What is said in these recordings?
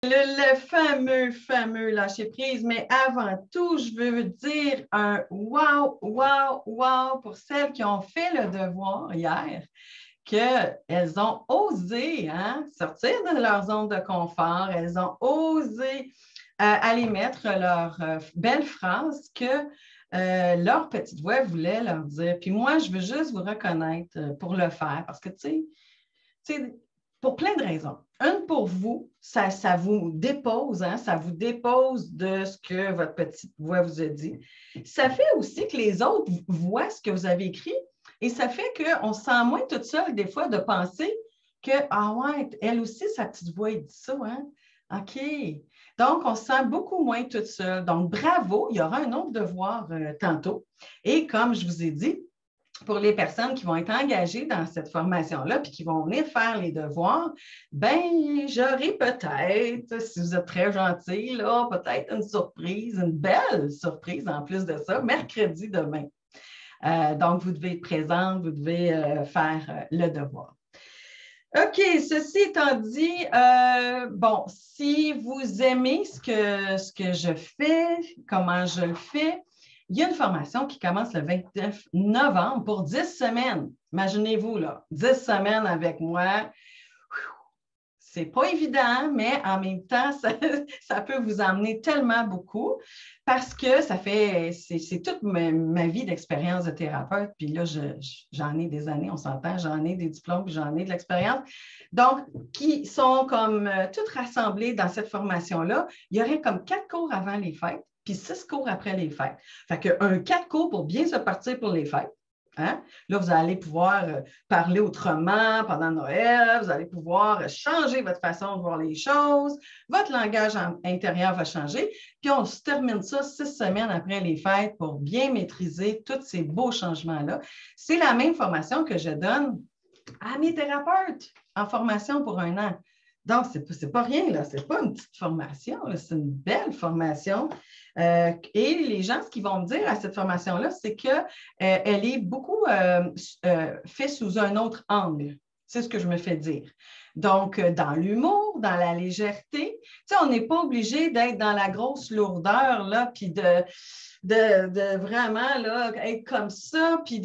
Le fameux lâcher prise. Mais avant tout, je veux dire un wow, wow, wow pour celles qui ont fait le devoir hier, qu'elles ont osé sortir de leur zone de confort, elles ont osé aller mettre leur belle phrase que leur petite voix voulait leur dire. Puis moi, je veux juste vous reconnaître pour le faire parce que, tu sais, pour plein de raisons. Une, pour vous, ça vous dépose, ça vous dépose de ce que votre petite voix vous a dit. Ça fait aussi que les autres voient ce que vous avez écrit et ça fait qu'on se sent moins toute seule des fois de penser que, ah ouais, elle aussi, sa petite voix, elle dit ça, hein? OK. Donc, on se sent beaucoup moins toute seule. Donc, bravo, il y aura un autre devoir tantôt. Et comme je vous ai dit, pour les personnes qui vont être engagées dans cette formation-là puis qui vont venir faire les devoirs, bien, j'aurai peut-être, si vous êtes très gentil, là, peut-être une surprise, une belle surprise en plus de ça, mercredi demain. Donc, vous devez être présente, vous devez faire le devoir. OK, ceci étant dit, bon, si vous aimez ce que je fais, comment je le fais, il y a une formation qui commence le 29 novembre pour 10 semaines. Imaginez-vous, là, 10 semaines avec moi. C'est pas évident, mais en même temps, ça peut vous emmener tellement beaucoup parce que c'est toute ma vie d'expérience de thérapeute. Puis là, j'en ai des années, on s'entend, j'en ai des diplômes, puis j'en ai de l'expérience. Donc, qui sont comme toutes rassemblées dans cette formation-là. Il y aurait comme 4 cours avant les fêtes, puis 6 cours après les fêtes. Fait qu'un 4 cours pour bien se partir pour les fêtes. Hein? Là, vous allez pouvoir parler autrement pendant Noël, vous allez pouvoir changer votre façon de voir les choses, votre langage intérieur va changer, puis on se termine ça 6 semaines après les fêtes pour bien maîtriser tous ces beaux changements-là. C'est la même formation que je donne à mes thérapeutes en formation pour 1 an. Donc, ce n'est pas rien, là. Ce n'est pas une petite formation, c'est une belle formation. Et les gens, ce qu'ils vont me dire à cette formation-là, c'est qu'elle est beaucoup faite sous un autre angle. C'est ce que je me fais dire. Donc, dans l'humour, dans la légèreté, on n'est pas obligé d'être dans la grosse lourdeur, là, puis de vraiment là, être comme ça, puis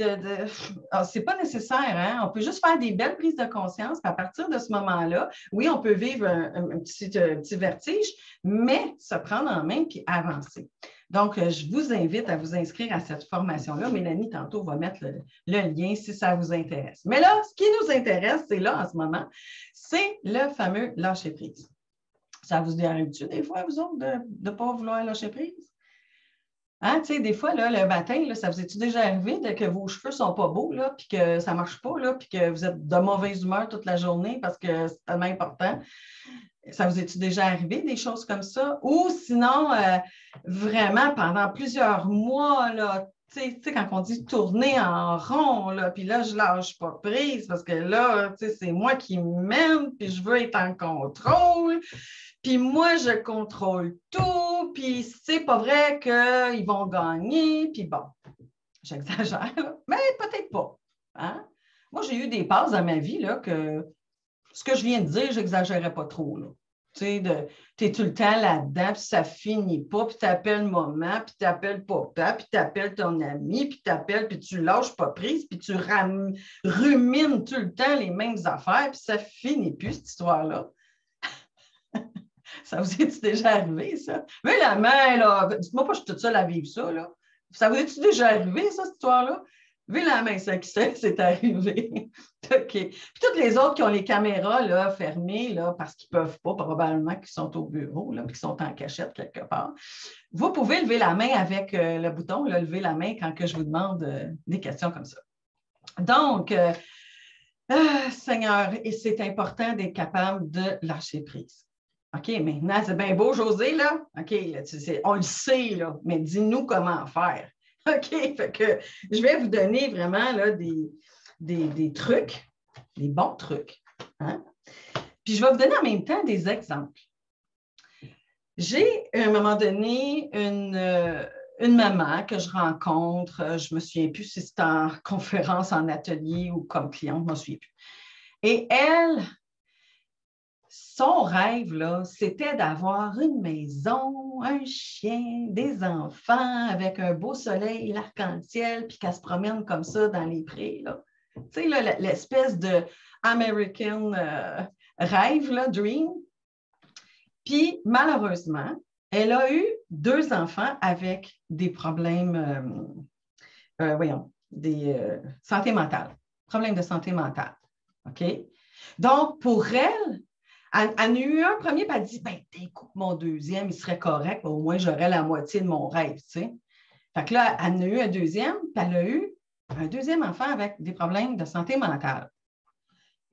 c'est pas nécessaire, hein? On peut juste faire des belles prises de conscience, puis à partir de ce moment-là, oui, on peut vivre un petit vertige, mais se prendre en main puis avancer. Donc, je vous invite à vous inscrire à cette formation-là. Mélanie, tantôt, va mettre le lien si ça vous intéresse. Mais là, ce qui nous intéresse, c'est là en ce moment, c'est le fameux lâcher-prise. Ça vous arrive-tu des fois, vous autres, de ne pas vouloir lâcher prise? Hein, tu sais, des fois, là, le matin, là, ça vous est-tu déjà arrivé que vos cheveux ne sont pas beaux, là, puis que ça ne marche pas, là, puis que vous êtes de mauvaise humeur toute la journée parce que c'est tellement important? Ça vous est-tu déjà arrivé, des choses comme ça? Ou sinon, vraiment, pendant plusieurs mois, là, tu sais, quand on dit tourner en rond, là, puis là, je ne lâche pas prise parce que là, tu sais, c'est moi qui mène, puis je veux être en contrôle, puis moi, je contrôle tout, puis c'est pas vrai qu'ils vont gagner, puis bon, j'exagère, mais peut-être pas. Hein? Moi, j'ai eu des passes dans ma vie, là, que ce que je viens de dire, je n'exagérais pas trop, là. Tu sais, tu es tout le temps là-dedans, puis ça ne finit pas, puis tu appelles maman, puis tu appelles papa, puis tu appelles ton ami, puis tu appelles, puis tu ne lâches pas prise, puis tu rumines tout le temps les mêmes affaires, puis ça ne finit plus, cette histoire-là. Ça vous est-tu déjà arrivé, ça? Mais la main, là, dites-moi pas que je suis toute seule à vivre ça, là. Ça vous est-tu déjà arrivé, ça, cette histoire-là? Levez la main, ça qui c'est arrivé. OK. Puis toutes les autres qui ont les caméras là, fermées là, parce qu'ils ne peuvent pas, probablement qu'ils sont au bureau, là, puis qu'ils sont en cachette quelque part, vous pouvez lever la main avec le bouton, là, lever la main quand que je vous demande des questions comme ça. Donc, Seigneur, et c'est important d'être capable de lâcher prise. OK, maintenant, c'est bien beau, José, là. OK, là, on le sait, là, mais dis-nous comment faire. OK, fait que je vais vous donner vraiment là, des trucs, des bons trucs. Hein? Puis je vais vous donner en même temps des exemples. J'ai, à un moment donné, une maman que je rencontre, je ne me souviens plus si c'est en conférence, en atelier ou comme cliente, je ne me souviens plus. Et elle, son rêve, là, c'était d'avoir une maison, un chien, des enfants avec un beau soleil, l'arc-en-ciel, puis qu'elle se promène comme ça dans les prés, là. Tu sais, là, l'espèce de American rêve, là, dream. Puis, malheureusement, elle a eu 2 enfants avec des problèmes, santé mentale, problèmes de santé mentale. OK? Donc, pour elle a eu un premier, puis elle dit, ben, écoute, mon deuxième, il serait correct, au moins j'aurais la moitié de mon rêve, tu sais. Fait que là, elle en a eu un deuxième, puis elle a eu un deuxième enfant avec des problèmes de santé mentale.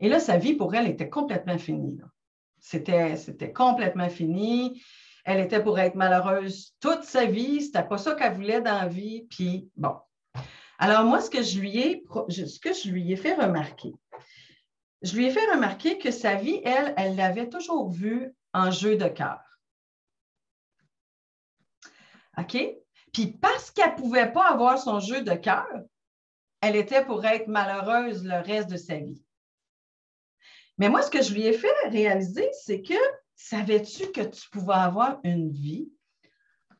Et là, sa vie, pour elle, était complètement finie, là. C'était complètement fini. Elle était pour être malheureuse toute sa vie. C'était pas ça qu'elle voulait dans la vie. Puis, bon. Alors, moi, ce que je lui ai fait remarquer, que sa vie, elle l'avait toujours vue en jeu de cœur. OK? Puis, parce qu'elle ne pouvait pas avoir son jeu de cœur, elle était pour être malheureuse le reste de sa vie. Mais moi, ce que je lui ai fait réaliser, c'est que savais-tu que tu pouvais avoir une vie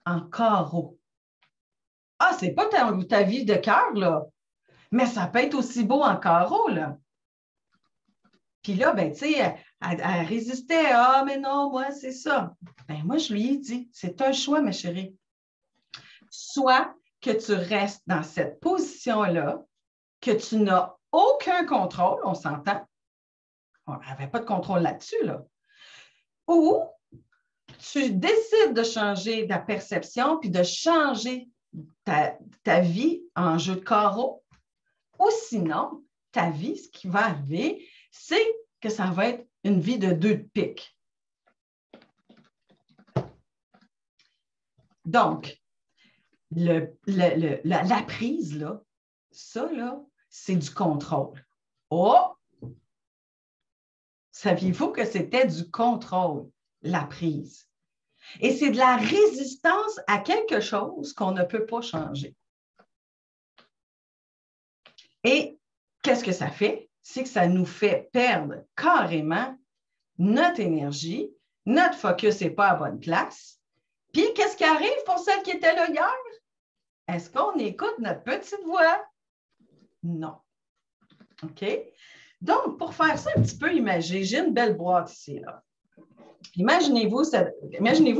en carreau? Ah, c'est pas ta vie de cœur, là, mais ça peut être aussi beau en carreau, là. Puis là, ben, tu sais, elle résistait. Ah, mais non, moi, c'est ça. Ben, moi, je lui ai dit, c'est un choix, ma chérie. Soit que tu restes dans cette position-là, que tu n'as aucun contrôle, on s'entend. On n'avait pas de contrôle là-dessus, là. Ou tu décides de changer ta perception puis de changer ta vie en jeu de carreau. Ou sinon, ta vie, ce qui va arriver, c'est que ça va être une vie de 2 de pique. Donc, la prise, là, ça, là, c'est du contrôle. Oh! Saviez-vous que c'était du contrôle, la prise? Et c'est de la résistance à quelque chose qu'on ne peut pas changer. Et qu'est-ce que ça fait? C'est que ça nous fait perdre carrément notre énergie, notre focus n'est pas à bonne place. Puis, qu'est-ce qui arrive pour celle qui était là hier? Est-ce qu'on écoute notre petite voix? Non. OK? Donc, pour faire ça un petit peu imagé, j'ai une belle boîte ici, là. Imaginez-vous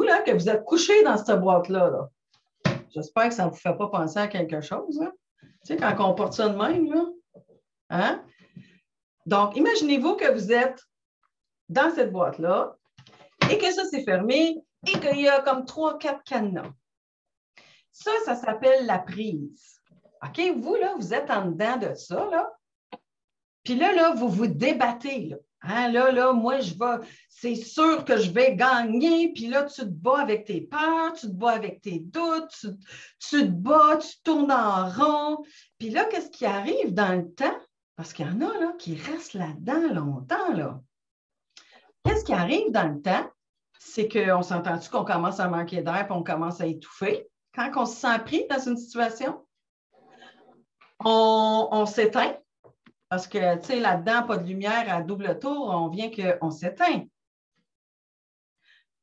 là, que vous êtes couché dans cette boîte-là. Là. J'espère que ça ne vous fait pas penser à quelque chose. Hein? Tu sais, quand on porte ça de même, là. Hein? Donc, imaginez-vous que vous êtes dans cette boîte-là et que ça, c'est fermé et qu'il y a comme 3-4 cadenas. Ça s'appelle la prise. OK? Vous, là, vous êtes en dedans de ça, là. Puis là, vous vous débattez, là. Hein, là, moi, c'est sûr que je vais gagner. Puis là, tu te bats avec tes peurs, tu te bats avec tes doutes, tu te bats, tu tournes en rond. Puis là, qu'est-ce qui arrive dans le temps? Parce qu'il y en a là, qui restent là-dedans longtemps. Là. Qu'est-ce qui arrive dans le temps? C'est qu'on s'entend-tu qu'on commence à manquer d'air et on commence à étouffer? Quand on se sent pris dans une situation, on s'éteint. Parce que, tu sais, là-dedans, pas de lumière à double tour, on vient qu'on s'éteint.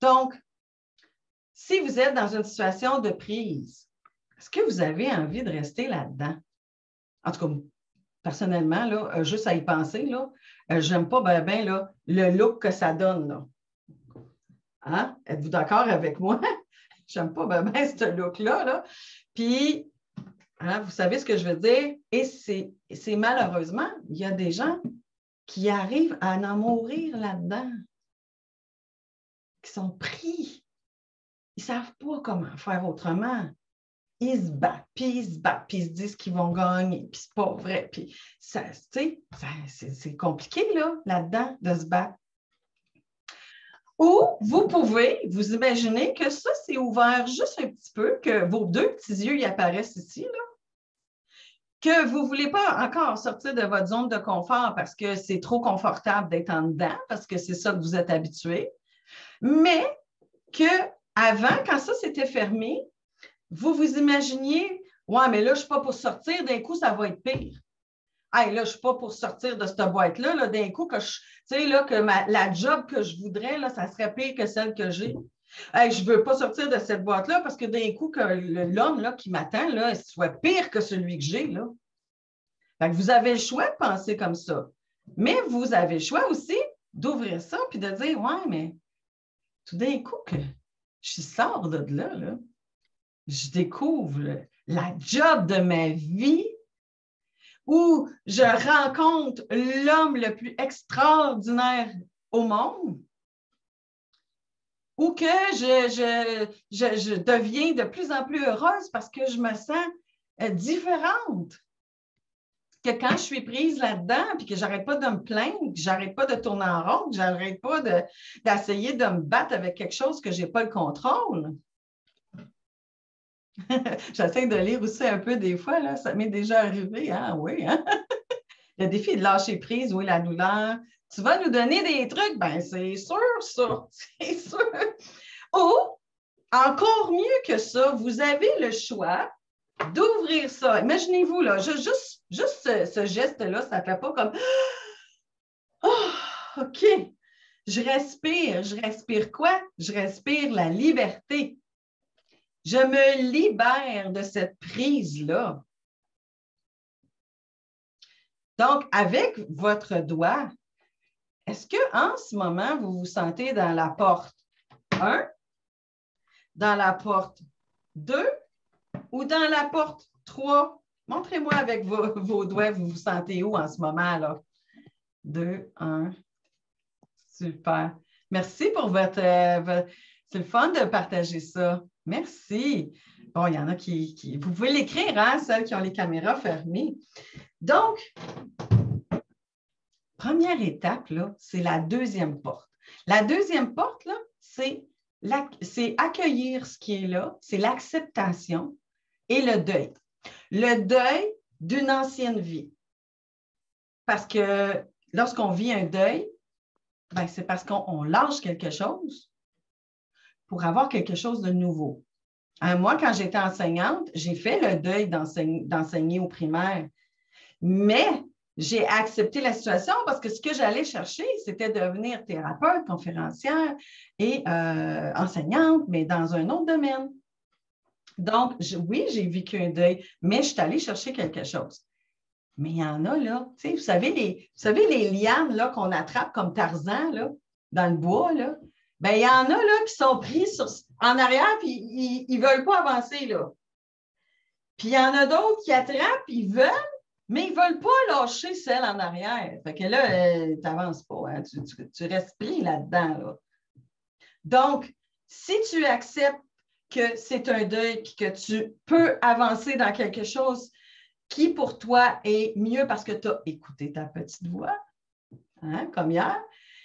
Donc, si vous êtes dans une situation de prise, est-ce que vous avez envie de rester là-dedans? En tout cas, personnellement, là, juste à y penser, là, j'aime pas bien là, le look que ça donne. Là. Hein? Êtes-vous d'accord avec moi? J'aime pas bien ce look-là. Là. Puis, hein, vous savez ce que je veux dire? Et c'est malheureusement, il y a des gens qui arrivent à en mourir là-dedans, qui sont pris. Ils ne savent pas comment faire autrement. Ils se battent, puis ils se disent qu'ils vont gagner, puis c'est pas vrai. Puis ça, tu sais, c'est compliqué là-dedans de se battre. Ou vous pouvez vous imaginer que ça, c'est ouvert juste un petit peu, que vos 2 petits yeux y apparaissent ici, là. Que vous ne voulez pas encore sortir de votre zone de confort parce que c'est trop confortable d'être en dedans, parce que c'est ça que vous êtes habitué, mais qu'avant, quand ça s'était fermé, vous vous imaginiez, ouais, mais là, je ne suis pas pour sortir, d'un coup, ça va être pire. hey, là, je ne suis pas pour sortir de cette boîte-là, là, d'un coup, que tu sais, là, que la job que je voudrais, là, ça serait pire que celle que j'ai. Hey, je ne veux pas sortir de cette boîte-là parce que d'un coup, que l'homme là, qui m'attend, là, soit pire que celui que j'ai, là. Fait que vous avez le choix de penser comme ça. Mais vous avez le choix aussi d'ouvrir ça puis de dire, ouais, mais tout d'un coup, que je sors de là, je découvre la job de ma vie où je rencontre l'homme le plus extraordinaire au monde, ou que je deviens de plus en plus heureuse parce que je me sens différente. Que quand je suis prise là-dedans, puis que j'arrête pas de me plaindre, que j'arrête pas de tourner en rond, que j'arrête pas d'essayer de me battre avec quelque chose que j'ai pas le contrôle. J'essaie de lire aussi un peu des fois, là, ça m'est déjà arrivé, hein, oui, hein? Le défi de lâcher prise, oui, la douleur. Tu vas nous donner des trucs, ben c'est sûr, ça, c'est sûr. Ou, encore mieux que ça, vous avez le choix d'ouvrir ça. Imaginez-vous, là, juste ce geste-là, ça ne fait pas comme oh, OK, je respire. Je respire quoi? Je respire la liberté. Je me libère de cette prise-là. Donc, avec votre doigt, est-ce qu'en ce moment, vous vous sentez dans la porte 1, dans la porte 2 ou dans la porte 3? Montrez-moi avec vos doigts, vous vous sentez où en ce moment, là? 2, 1. Super. Merci pour votre c'est le fun de partager ça. Merci. Bon, il y en a qui vous pouvez l'écrire, hein, celles qui ont les caméras fermées. Donc, première étape, là, c'est la deuxième porte. La deuxième porte, là, c'est accueillir ce qui est là, c'est l'acceptation et le deuil. Le deuil d'une ancienne vie. Parce que lorsqu'on vit un deuil, ben, c'est parce qu'on lâche quelque chose pour avoir quelque chose de nouveau. Moi, quand j'étais enseignante, j'ai fait le deuil d'enseigner au primaire, mais j'ai accepté la situation parce que ce que j'allais chercher, c'était devenir thérapeute, conférencière et enseignante, mais dans un autre domaine. Donc, oui, j'ai vécu un deuil, mais je suis allée chercher quelque chose. Mais il y en a, là, tu sais, vous savez les lianes là, qu'on attrape comme Tarzan là, dans le bois, là? Bien, il y en a là, qui sont pris en arrière puis ils ne veulent pas avancer. Là. Puis il y en a d'autres qui attrapent, ils veulent, mais ils ne veulent pas lâcher celle en arrière. Fait que là, tu n'avances pas, hein? Tu restes pris là-dedans. Là. Donc, si tu acceptes que c'est un deuil et que tu peux avancer dans quelque chose qui pour toi est mieux parce que tu as écouté ta petite voix, hein, comme hier,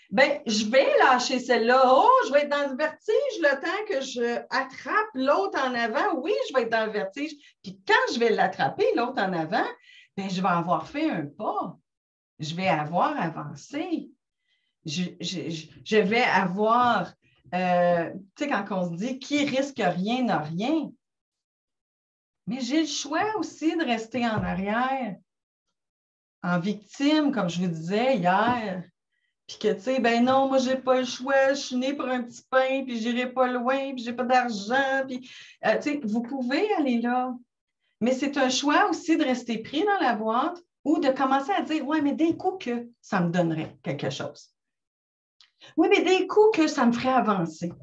bien, je vais lâcher celle-là. Oh, je vais être dans le vertige le temps que je attrape l'autre en avant. Oui, je vais être dans le vertige. Puis quand je vais l'attraper, l'autre en avant, bien, je vais avoir fait un pas. Je vais avoir avancé. Je vais avoir, tu sais, quand on se dit qui risque rien n'a rien. Mais j'ai le choix aussi de rester en arrière, en victime, comme je vous disais hier. Puis que, tu sais, ben non, moi, j'ai pas le choix, je suis née pour un petit pain, puis j'irai pas loin, puis j'ai pas d'argent. Puis, tu sais, vous pouvez aller là. Mais c'est un choix aussi de rester pris dans la boîte ou de commencer à dire, ouais, mais d'un coup que ça me donnerait quelque chose. Oui, mais d'un coup que ça me ferait avancer.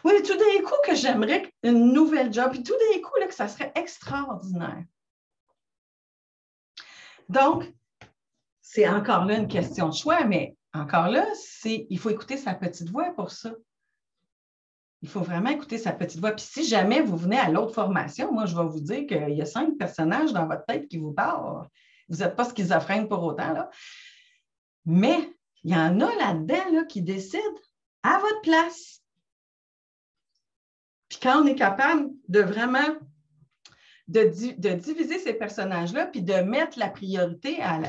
Oui, mais tout d'un coup que j'aimerais une nouvelle job, puis tout d'un coup là, que ça serait extraordinaire. Donc, c'est encore là une question de choix, mais encore là, il faut écouter sa petite voix pour ça. Il faut vraiment écouter sa petite voix. Puis si jamais vous venez à l'autre formation, moi, je vais vous dire qu'il y a 5 personnages dans votre tête qui vous parlent. Vous n'êtes pas schizophrène pour autant, là. Mais il y en a là-dedans là, qui décident à votre place. Puis quand on est capable de vraiment de diviser ces personnages-là, puis de mettre la priorité à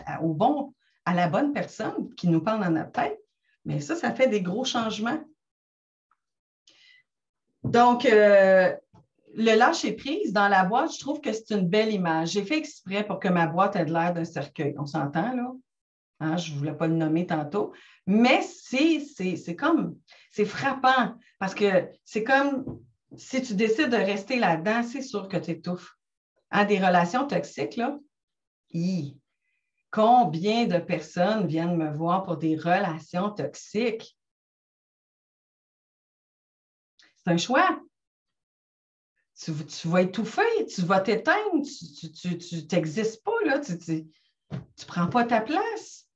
la bonne personne qui nous parle dans notre tête, mais ça fait des gros changements. Donc, le lâcher-prise dans la boîte, je trouve que c'est une belle image. J'ai fait exprès pour que ma boîte ait l'air d'un cercueil. On s'entend, là? Hein, je ne voulais pas le nommer tantôt. Mais c'est comme, c'est frappant parce que c'est comme, si tu décides de rester là-dedans, c'est sûr que tu étouffes. Hein, des relations toxiques, là, combien de personnes viennent me voir pour des relations toxiques? C'est un choix. Tu vas étouffer, tu vas t'éteindre, tu n'existes pas, là, tu ne prends pas ta place.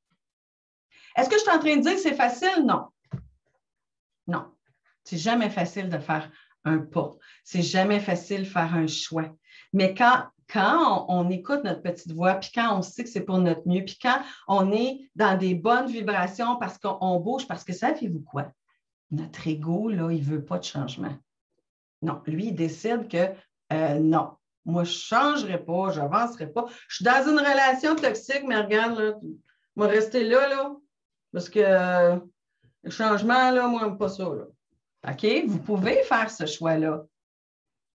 Est-ce que je suis en train de dire que c'est facile? Non. Non. C'est jamais facile de faire un pas. C'est jamais facile de faire un choix. Mais quand on écoute notre petite voix, puis quand on sait que c'est pour notre mieux, puis quand on est dans des bonnes vibrations parce qu'on bouge, parce que savez-vous quoi? Notre ego, là, il ne veut pas de changement. Non, lui, il décide que non, moi, je ne changerai pas, je n'avancerai pas. Je suis dans une relation toxique, mais regarde, là, je vais rester là, parce que le changement, là, moi, j'aime pas ça, là. OK? Vous pouvez faire ce choix-là,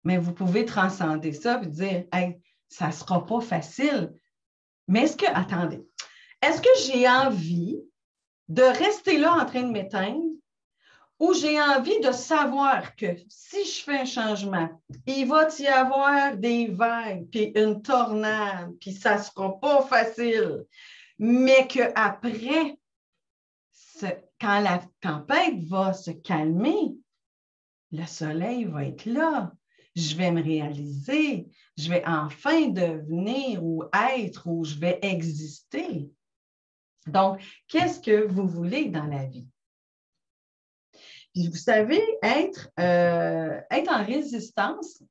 mais vous pouvez transcender ça et dire, hey, ça ne sera pas facile. Mais attendez, est-ce que j'ai envie de rester là en train de m'éteindre ou j'ai envie de savoir que si je fais un changement, il va y avoir des vagues, puis une tornade, puis ça ne sera pas facile, mais qu'après, quand la tempête va se calmer, le soleil va être là. Je vais me réaliser. Je vais enfin devenir ou être ou je vais exister. Donc, qu'est-ce que vous voulez dans la vie? Puis vous savez, être en résistance,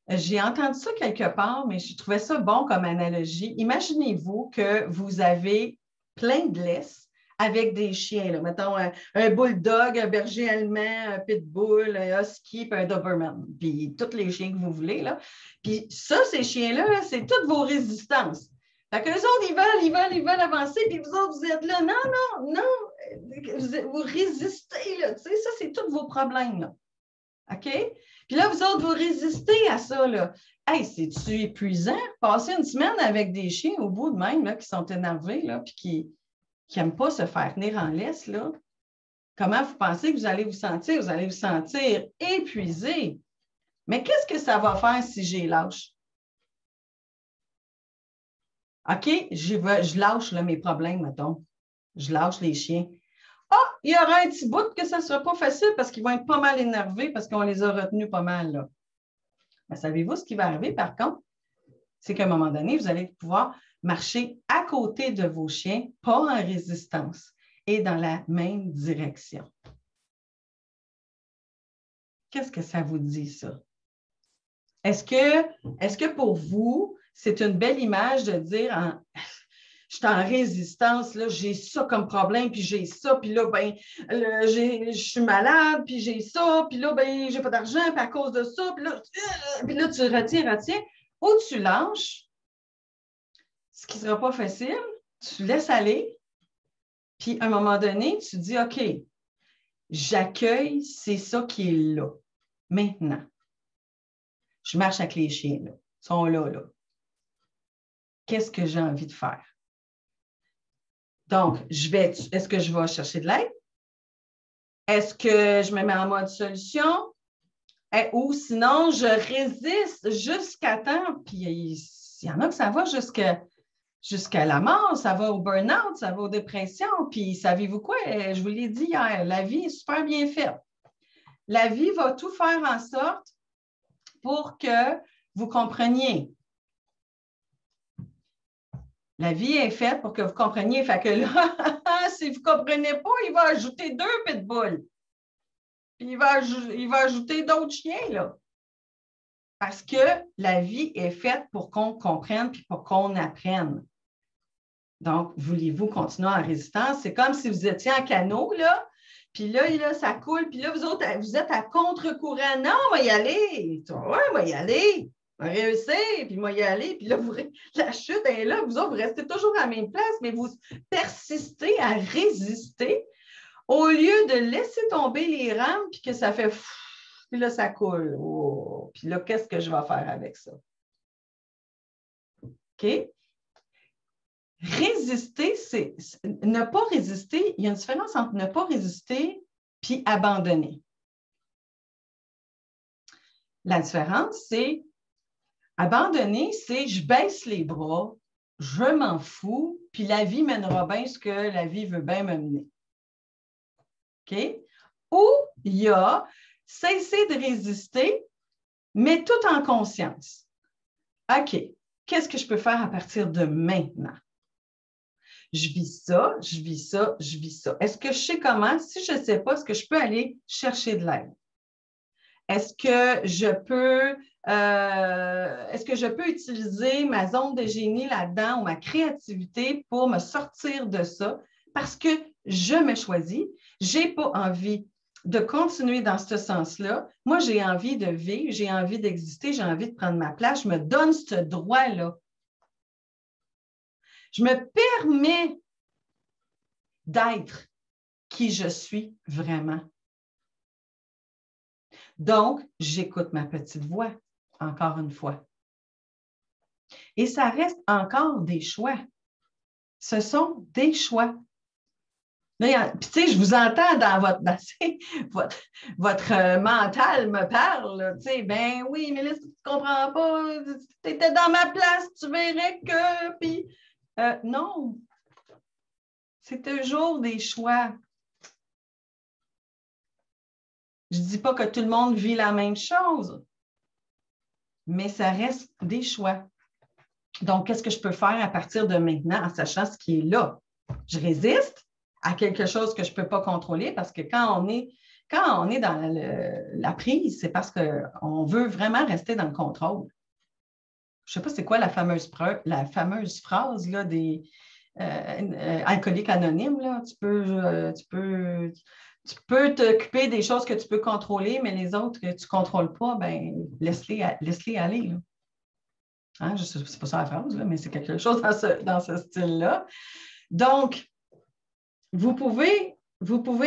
j'ai entendu ça quelque part, mais je trouvais ça bon comme analogie. Imaginez-vous que vous avez plein de laisse avec des chiens, là. Mettons un bulldog, un berger allemand, un pitbull, un husky, puis un doberman, puis tous les chiens que vous voulez, là. Puis ça, ces chiens-là, là, c'est toutes vos résistances. Fait qu'eux autres, ils veulent avancer, puis vous autres, vous êtes là. Non, vous résistez, là. Tu sais, ça, c'est tous vos problèmes, là. OK? Puis là, vous autres, vous résistez à ça, là. Hey, c'est-tu épuisant? Passer une semaine avec des chiens au bout de même, là, qui sont énervés, là, puis qui n'aiment pas se faire tenir en laisse, là. Comment vous pensez que vous allez vous sentir? Vous allez vous sentir épuisé. Mais qu'est-ce que ça va faire si j'ai lâche? OK, je lâche là, mes problèmes, mettons. Je lâche les chiens. Ah, il y aura un petit bout que ça ne sera pas facile parce qu'ils vont être pas mal énervés parce qu'on les a retenus pas mal, là. Mais savez-vous ce qui va arriver, par contre? C'est qu'à un moment donné, vous allez pouvoir marcher à côté de vos chiens, pas en résistance, et dans la même direction. Qu'est-ce que ça vous dit, ça? Est-ce que pour vous, c'est une belle image de dire je suis en résistance, là, j'ai ça comme problème, puis j'ai ça, puis là, ben, je suis malade, puis j'ai ça, puis là, ben, j'ai pas d'argent, puis à cause de ça, puis là tu retiens, ou tu lâches, ce qui ne sera pas facile, tu laisses aller, puis à un moment donné, tu dis, OK, j'accueille, c'est ça qui est là, maintenant. Je marche avec les chiens, là. Ils sont là, là. Qu'est-ce que j'ai envie de faire? Donc, est-ce que je vais chercher de l'aide? Est-ce que je me mets en mode solution? Ou sinon, je résiste jusqu'à temps, puis il y en a que ça va jusqu'à la mort, ça va au burn-out, ça va aux dépressions, puis savez-vous quoi? Je vous l'ai dit hier, la vie est super bien faite. La vie va tout faire en sorte pour que vous compreniez. La vie est faite pour que vous compreniez. Fait que là, si vous ne comprenez pas, il va ajouter 2 pitbulls. Puis il va ajouter d'autres chiens, là. Parce que la vie est faite pour qu'on comprenne puis pour qu'on apprenne. Donc, voulez-vous continuer en résistance? C'est comme si vous étiez en canot, là, puis là, ça coule, puis là, vous autres, vous êtes à contre-courant. Non, on va y aller. Ouais, on va y aller. On va réussir, puis moi y aller, puis là, la chute est là, vous autres, vous restez toujours à la même place, mais vous persistez à résister au lieu de laisser tomber les rames, puis que ça fait puis là, ça coule. Oh. pas. Puis là, qu'est-ce que je vais faire avec ça? OK? Résister, c'est ne pas résister. Il y a une différence entre ne pas résister puis abandonner. La différence, c'est abandonner, c'est je baisse les bras, je m'en fous, puis la vie mènera bien ce que la vie veut bien me mener. OK? Ou il y a cesser de résister, mais tout en conscience. OK, qu'est-ce que je peux faire à partir de maintenant? Je vis ça, je vis ça, je vis ça. Est-ce que je sais comment? Si je ne sais pas, est-ce que je peux aller chercher de l'aide? Est-ce que je peux utiliser ma zone de génie là-dedans ou ma créativité pour me sortir de ça parce que je me choisis? Je n'ai pas envie de continuer dans ce sens-là. Moi, j'ai envie de vivre, j'ai envie d'exister, j'ai envie de prendre ma place. Je me donne ce droit-là. Je me permets d'être qui je suis vraiment. Donc, j'écoute ma petite voix, encore une fois. Et ça reste encore des choix. Ce sont des choix. Là, puis, tu sais, je vous entends dans votre mental me parle. Tu sais, ben oui, mais là, tu ne comprends pas. Tu étais dans ma place, tu verrais que. Puis, non. C'est toujours des choix. Je ne dis pas que tout le monde vit la même chose, mais ça reste des choix. Donc, qu'est-ce que je peux faire à partir de maintenant en sachant ce qui est là? Je résiste à quelque chose que je ne peux pas contrôler parce que quand on est dans la prise, c'est parce qu'on veut vraiment rester dans le contrôle. Je ne sais pas c'est quoi la fameuse phrase là, des alcooliques anonymes. Là. Tu peux t'occuper des choses que tu peux contrôler, mais les autres que tu ne contrôles pas, ben, laisse-les aller. Là. Hein, c'est pas ça la phrase, là, mais c'est quelque chose dans ce style-là. Donc, vous pouvez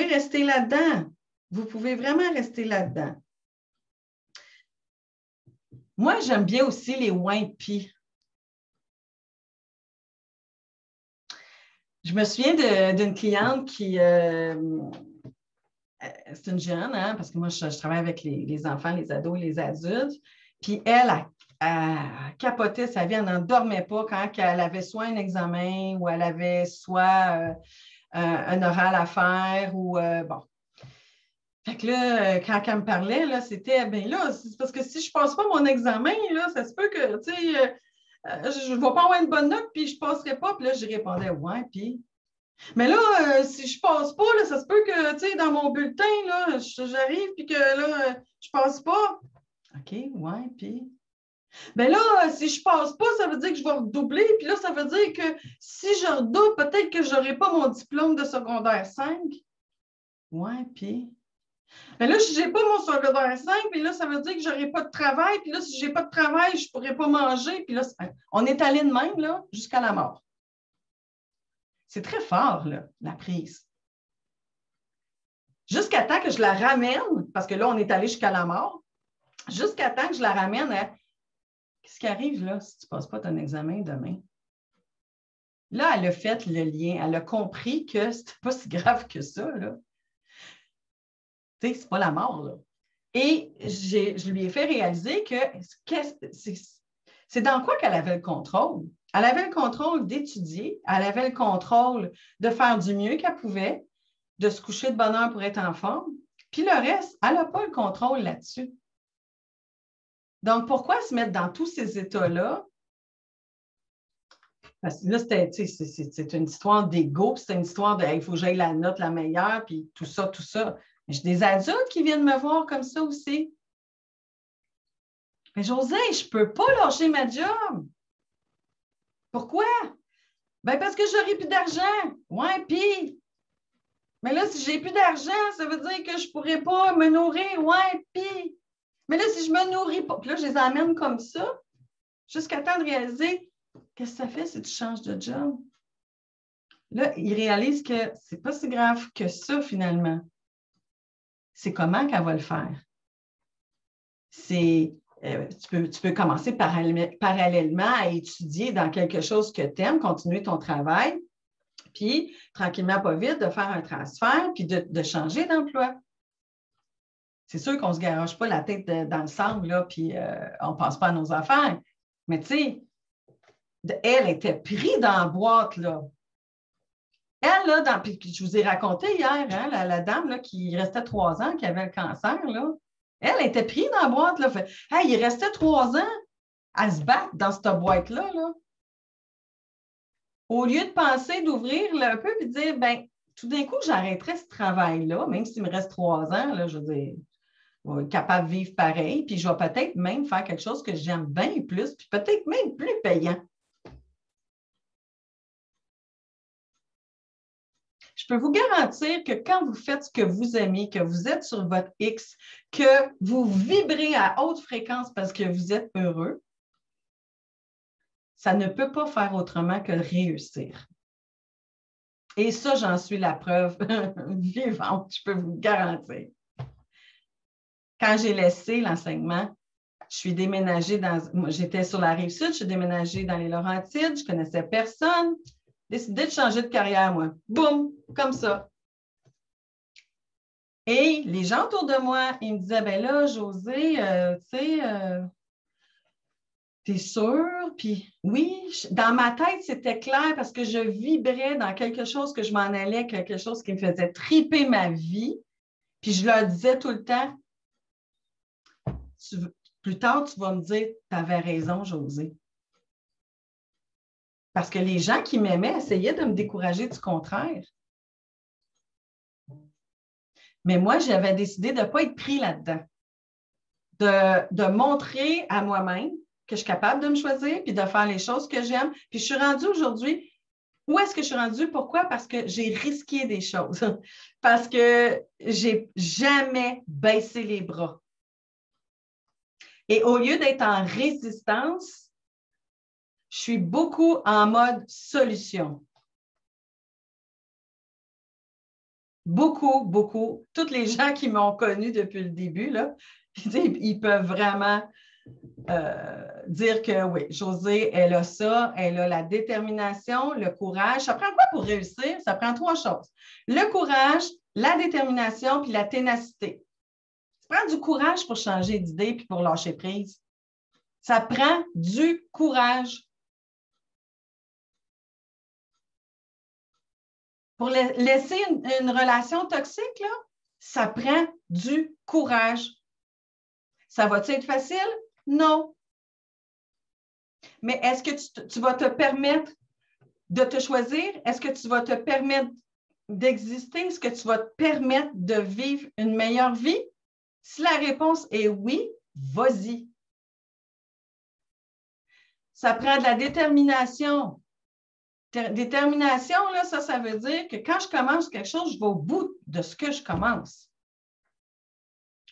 rester là-dedans. Vous pouvez vraiment rester là-dedans. Moi, j'aime bien aussi les wimpies. Je me souviens d'une cliente qui... c'est une jeune, hein, parce que moi, je travaille avec les enfants, les ados et les adultes. Puis elle capotait sa vie, elle n'en dormait pas quand elle avait soit un examen ou elle avait soit un oral à faire ou bon. Fait que là, quand elle me parlait, là, c'était, bien là, c'est parce que si je ne passe pas mon examen, là, ça se peut que, tu sais, je ne vais pas avoir une bonne note, puis je ne passerai pas. Puis là, je répondais, ouais, puis. Mais là, si je ne passe pas, là, ça se peut que, tu sais, dans mon bulletin, là, j'arrive, puis que là, je ne passe pas. OK, ouais, puis. Bien là, si je ne passe pas, ça veut dire que je vais redoubler. Puis là, ça veut dire que si je redouble, peut-être que je n'aurai pas mon diplôme de secondaire 5. Ouais, puis. Mais là, si je n'ai pas mon secondaire 5, puis là, ça veut dire que je n'aurai pas de travail. Puis là, si je n'ai pas de travail, je ne pourrai pas manger. Puis là, on est allé de même, là, jusqu'à la mort. C'est très fort, là, la prise. Jusqu'à temps que je la ramène, parce que là, on est allé jusqu'à la mort, jusqu'à temps que je la ramène à qu'est-ce qui arrive là si tu ne passes pas ton examen demain? Là, elle a fait le lien, elle a compris que ce n'était pas si grave que ça, là. Tu sais, c'est pas la mort, là. Et je lui ai fait réaliser que c'est dans quoi qu'elle avait le contrôle? Elle avait le contrôle d'étudier, elle avait le contrôle de faire du mieux qu'elle pouvait, de se coucher de bonne heure pour être en forme. Puis le reste, elle n'a pas le contrôle là-dessus. Donc, pourquoi se mettre dans tous ces états-là? Parce que là, c'est une histoire d'ego, c'est une histoire de il faut que j'aille la note la meilleure, puis tout ça, tout ça. J'ai des adultes qui viennent me voir comme ça aussi. Mais Josée, je ne peux pas lâcher ma job. Pourquoi? Bien, parce que j'aurai plus d'argent. Ouais, puis. Mais là, si j'ai plus d'argent, ça veut dire que je ne pourrai pas me nourrir. Ouais, puis. Mais là, si je ne me nourris pas, puis là, je les emmène comme ça, jusqu'à temps de réaliser qu'est-ce que ça fait si tu changes de job. Là, ils réalisent que ce n'est pas si grave que ça, finalement. C'est comment qu'elle va le faire. C'est Tu peux commencer parallèlement à étudier dans quelque chose que tu aimes, continuer ton travail, puis tranquillement, pas vite, de faire un transfert, puis de changer d'emploi. C'est sûr qu'on ne se garoche pas la tête dans le sable, là, puis on ne passe pas à nos affaires. Mais tu sais, elle était prise dans la boîte, là. Elle, là, puis je vous ai raconté hier, hein, la dame là, qui restait 3 ans, qui avait le cancer, là, elle était prise dans la boîte. Là, fait, hey, il restait 3 ans à se battre dans cette boîte-là. Là. Au lieu de penser d'ouvrir là, un peu et de dire, ben, tout d'un coup, j'arrêterais ce travail-là, même s'il me reste 3 ans, là, je veux dire, je vais être capable de vivre pareil, puis je vais peut-être même faire quelque chose que j'aime bien plus, puis peut-être même plus payant. Je peux vous garantir que quand vous faites ce que vous aimez, que vous êtes sur votre X, que vous vibrez à haute fréquence parce que vous êtes heureux, ça ne peut pas faire autrement que réussir. Et ça, j'en suis la preuve vivante, je peux vous le garantir. Quand j'ai laissé l'enseignement, je suis déménagée j'étais sur la Rive-Sud, je suis déménagée dans les Laurentides, je ne connaissais personne. Décidé de changer de carrière, moi. Boum, comme ça. Et les gens autour de moi, ils me disaient, ben là, Josée, tu sais, t'es sûre? Puis oui, dans ma tête, c'était clair parce que je vibrais dans quelque chose que je m'en allais, quelque chose qui me faisait triper ma vie. Puis je leur disais tout le temps, plus tard, tu vas me dire, tu avais raison, Josée. Parce que les gens qui m'aimaient essayaient de me décourager du contraire. Mais moi, j'avais décidé de ne pas être pris là-dedans. De montrer à moi-même que je suis capable de me choisir puis de faire les choses que j'aime. Puis je suis rendue aujourd'hui. Où est-ce que je suis rendue? Pourquoi? Parce que j'ai risqué des choses. Parce que j'ai jamais baissé les bras. Et au lieu d'être en résistance, je suis beaucoup en mode solution. Beaucoup, beaucoup. Tous les gens qui m'ont connue depuis le début, là, ils peuvent vraiment dire que oui, Josée, elle a ça, elle a la détermination, le courage. Ça prend quoi pour réussir? Ça prend 3 choses. Le courage, la détermination puis la ténacité. Ça prend du courage pour changer d'idée puis pour lâcher prise. Ça prend du courage. Pour laisser une relation toxique, là, ça prend du courage. Ça va-t-il être facile? Non. Mais est-ce que tu vas te permettre de te choisir? Est-ce que tu vas te permettre d'exister? Est-ce que tu vas te permettre de vivre une meilleure vie? Si la réponse est oui, vas-y. Ça prend de la détermination. Détermination, là, ça veut dire que quand je commence quelque chose, je vais au bout de ce que je commence.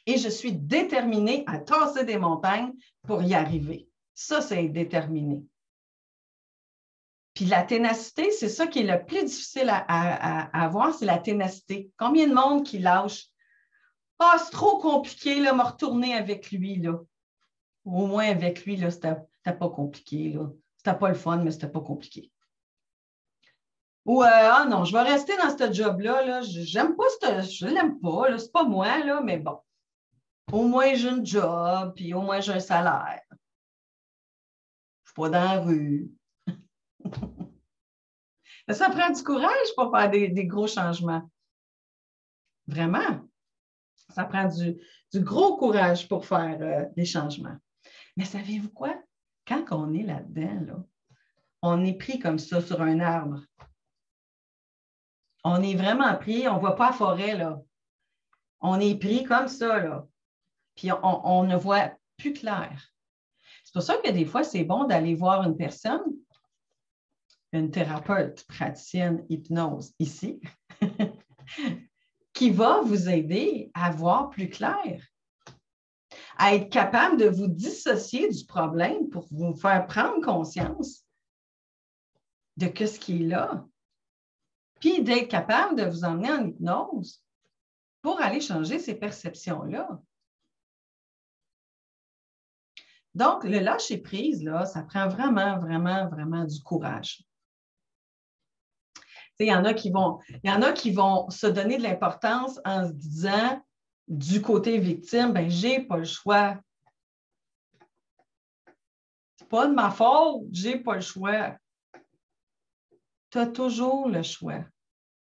Et je suis déterminée à tasser des montagnes pour y arriver. Ça, c'est être déterminé. Puis la ténacité, c'est ça qui est le plus difficile à avoir, c'est la ténacité. Combien de monde qui lâche? Ah, c'est trop compliqué, là, me retourner avec lui, là. Au moins avec lui, là, c'était pas compliqué, là. C'était pas le fun, mais c'était pas compliqué. Ou, ah non, je vais rester dans ce job-là, là. J'aime pas je l'aime pas, là. C'est pas moi, là, mais bon. Au moins, j'ai un job, puis au moins, j'ai un salaire. Je suis pas dans la rue. Ça prend du courage pour faire des gros changements. Vraiment. Ça prend du gros courage pour faire des changements. Mais savez-vous quoi? Quand on est là-dedans, là, on est pris comme ça sur un arbre. On est vraiment pris, on ne voit pas la forêt, là. On est pris comme ça, là. Puis on ne voit plus clair. C'est pour ça que des fois, c'est bon d'aller voir une personne, une thérapeute praticienne hypnose ici, qui va vous aider à voir plus clair, à être capable de vous dissocier du problème pour vous faire prendre conscience de ce qui est là, puis d'être capable de vous emmener en hypnose pour aller changer ces perceptions-là. Donc, le lâcher-prise, là, ça prend vraiment, vraiment, vraiment du courage. Il y en a qui vont se donner de l'importance en se disant, du côté victime, ben, j'ai pas le choix. C'est pas de ma faute, j'ai pas le choix. Tu as toujours le choix.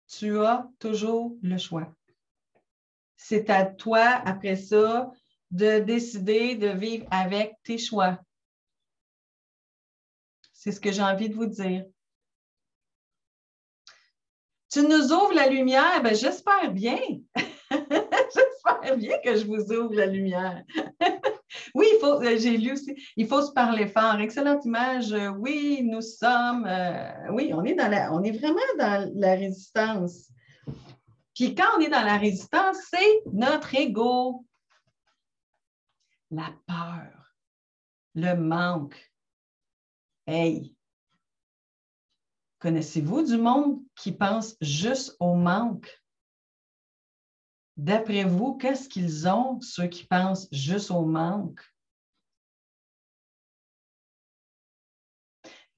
Tu as toujours le choix. C'est à toi, après ça, de décider de vivre avec tes choix. C'est ce que j'ai envie de vous dire. Tu nous ouvres la lumière? Ben, j'espère bien. J'espère bien que je vous ouvre la lumière. Oui, j'ai lu aussi, il faut se parler fort. Excellente image. Oui, nous sommes, oui, on est vraiment dans la résistance. Puis quand on est dans la résistance, c'est notre ego. La peur, le manque. Hey, connaissez-vous du monde qui pense juste au manque? D'après vous, qu'est-ce qu'ils ont, ceux qui pensent juste au manque?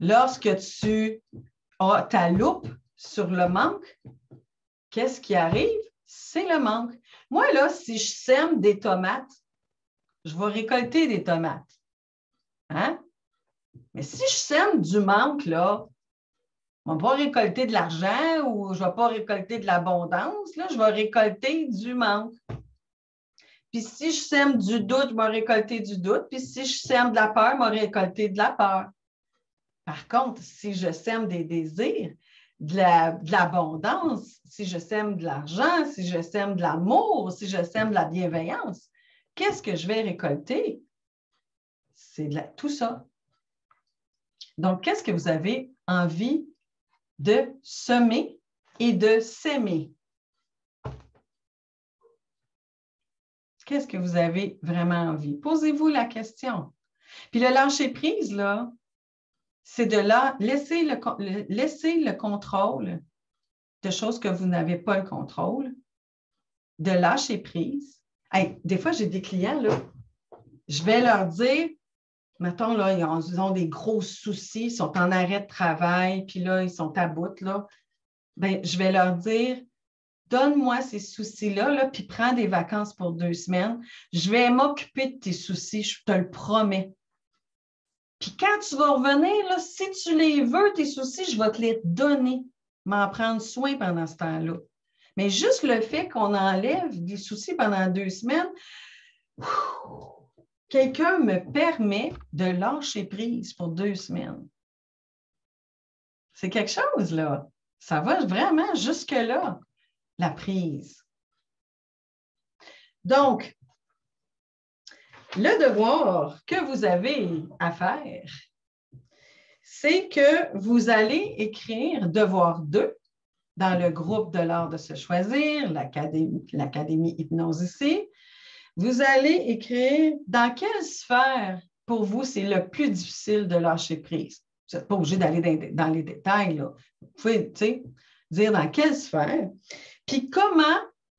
Lorsque tu as ta loupe sur le manque, qu'est-ce qui arrive? C'est le manque. Moi, là, si je sème des tomates, je vais récolter des tomates. Hein? Mais si je sème du manque, là, je ne vais pas récolter de l'argent ou je ne vais pas récolter de l'abondance, là, je vais récolter du manque. Puis si je sème du doute, je vais récolter du doute. Puis si je sème de la peur, je vais récolter de la peur. Par contre, si je sème des désirs, de l'abondance, si je sème de l'argent, si je sème de l'amour, si je sème de la bienveillance, qu'est-ce que je vais récolter? C'est tout ça. Donc, qu'est-ce que vous avez envie de semer et de s'aimer? Qu'est-ce que vous avez vraiment envie? Posez-vous la question. Puis le lâcher-prise, là, c'est de laisser le contrôle de choses que vous n'avez pas le contrôle, de lâcher prise. Hey, des fois, j'ai des clients, là, je vais leur dire, mettons, là, ils ont des gros soucis, ils sont en arrêt de travail, puis là, ils sont à bout, là. Bien, je vais leur dire, donne-moi ces soucis-là, là, puis prends des vacances pour 2 semaines. Je vais m'occuper de tes soucis, je te le promets. Puis quand tu vas revenir, là, si tu les veux, tes soucis, je vais te les donner, m'en prendre soin pendant ce temps-là. Mais juste le fait qu'on enlève des soucis pendant 2 semaines, quelqu'un me permet de lâcher prise pour 2 semaines. C'est quelque chose, là. Ça va vraiment jusque-là, la prise. Donc, le devoir que vous avez à faire, c'est que vous allez écrire devoir 2 dans le groupe de l'art de se choisir, l'Académie Hypnose ici. Vous allez écrire dans quelle sphère, pour vous, c'est le plus difficile de lâcher prise. Vous n'êtes pas obligé d'aller dans les détails, là. Vous pouvez dire dans quelle sphère. Puis comment,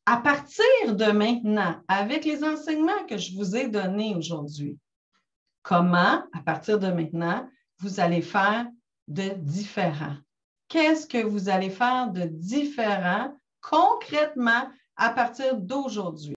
à partir de maintenant, avec les enseignements que je vous ai donnés aujourd'hui, comment, à partir de maintenant, vous allez faire de différent. Qu'est-ce que vous allez faire de différent concrètement à partir d'aujourd'hui?